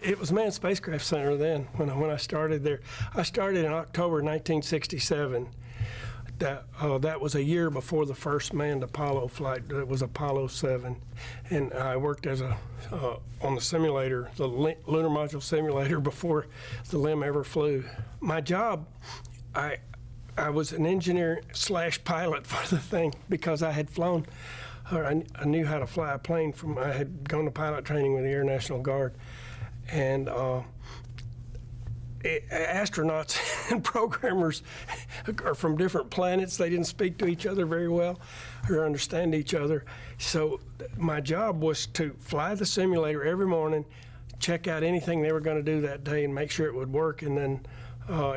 It was Manned Spacecraft Center then when I started there. I started in October 1967. That was a year before the first manned Apollo flight. It was Apollo 7, and I worked as on the simulator, the Lunar Module simulator, before the LEM ever flew. My job, I was an engineer / pilot for the thing because I had flown, or I knew how to fly a plane I had gone to pilot training with the Air National Guard, and astronauts and programmers are from different planets. They didn't speak to each other very well or understand each other. So my job was to fly the simulator every morning, check out anything they were going to do that day and make sure it would work. And then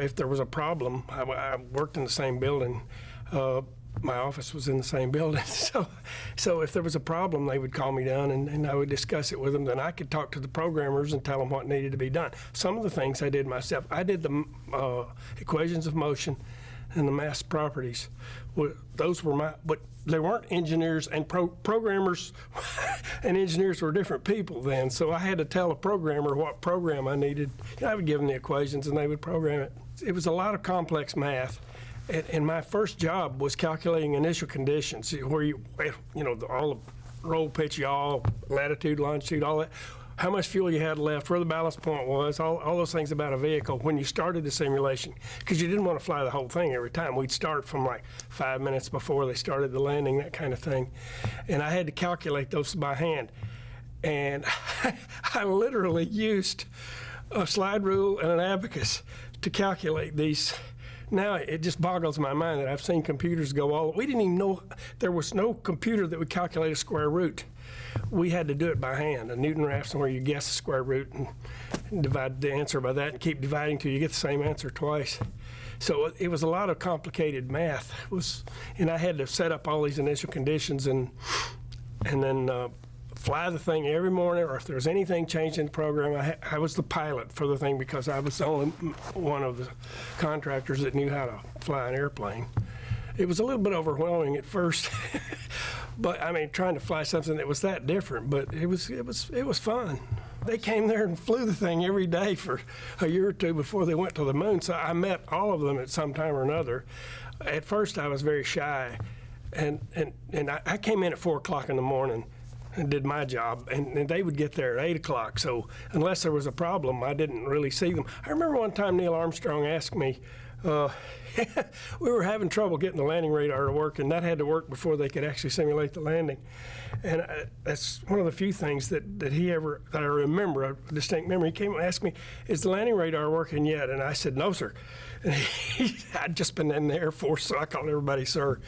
if there was a problem, I worked in the same building. My office was in the same building. So if there was a problem, they would call me down and I would discuss it with them. Then I could talk to the programmers and tell them what needed to be done. Some of the things I did myself. I did the equations of motion and the mass properties. Those were but they weren't engineers, and programmers and engineers were different people then. So I had to tell a programmer what program I needed. I would give them the equations and they would program it. It was a lot of complex math. And my first job was calculating initial conditions, where all the roll, pitch, yaw, latitude, longitude, all that, how much fuel you had left, where the ballast point was, all those things about a vehicle when you started the simulation, because you didn't want to fly the whole thing every time. We'd start from like 5 minutes before they started the landing, that kind of thing. And I had to calculate those by hand. And I literally used a slide rule and an abacus to calculate these. Now it just boggles my mind that I've seen computers go we didn't even know there was no computer that would calculate a square root. We had to do it by hand, a Newton-Raphson, where you guess the square root and divide the answer by that and keep dividing till you get the same answer twice. So it was a lot of complicated math. And I had to set up all these initial conditions and then fly the thing every morning, or if there was anything changed in the program, I was the pilot for the thing because I was the only one of the contractors that knew how to fly an airplane. It was a little bit overwhelming at first, but I mean, trying to fly something that was that different, but it was fun. They came there and flew the thing every day for a year or two before they went to the moon, so I met all of them at some time or another. At first, I was very shy, and I came in at 4 o'clock in the morning and did my job, and they would get there at 8 o'clock. So unless there was a problem, I didn't really see them. I remember one time Neil Armstrong asked me, we were having trouble getting the landing radar to work, and that had to work before they could actually simulate the landing. And that's one of the few things that I remember, a distinct memory. He came and asked me, is the landing radar working yet? And I said, no, sir. And I'd just been in the Air Force, so I called everybody sir.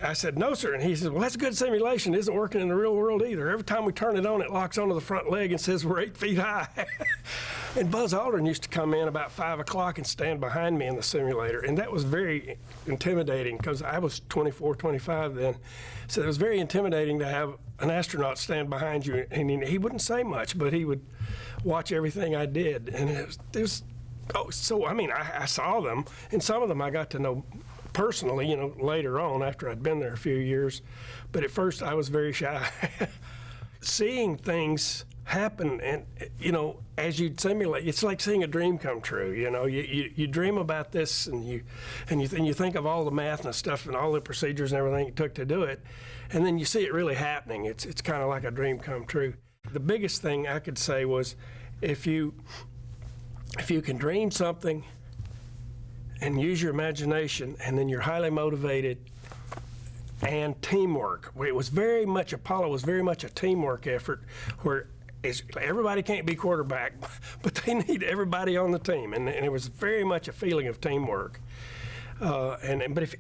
I said, no, sir. And he said, well, that's a good simulation. It isn't working in the real world either. Every time we turn it on, it locks onto the front leg and says we're 8 feet high. And Buzz Aldrin used to come in about 5 o'clock and stand behind me in the simulator. And that was very intimidating because I was 24, 25 then. So it was very intimidating to have an astronaut stand behind you. And he wouldn't say much, but he would watch everything I did. And it was I saw them, and some of them I got to know personally, later on after I'd been there a few years. But at first I was very shy. Seeing things happen and, as you simulate, it's like seeing a dream come true. You dream about this and you think of all the math and stuff and all the procedures and everything it took to do it. And then you see it really happening. It's kind of like a dream come true. The biggest thing I could say was if you can dream something and use your imagination, and then you're highly motivated, and teamwork. Apollo was very much a teamwork effort where everybody can't be quarterback, but they need everybody on the team, and it was very much a feeling of teamwork. But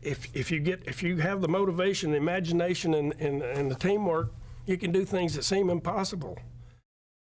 if you have the motivation, the imagination, and the teamwork, you can do things that seem impossible.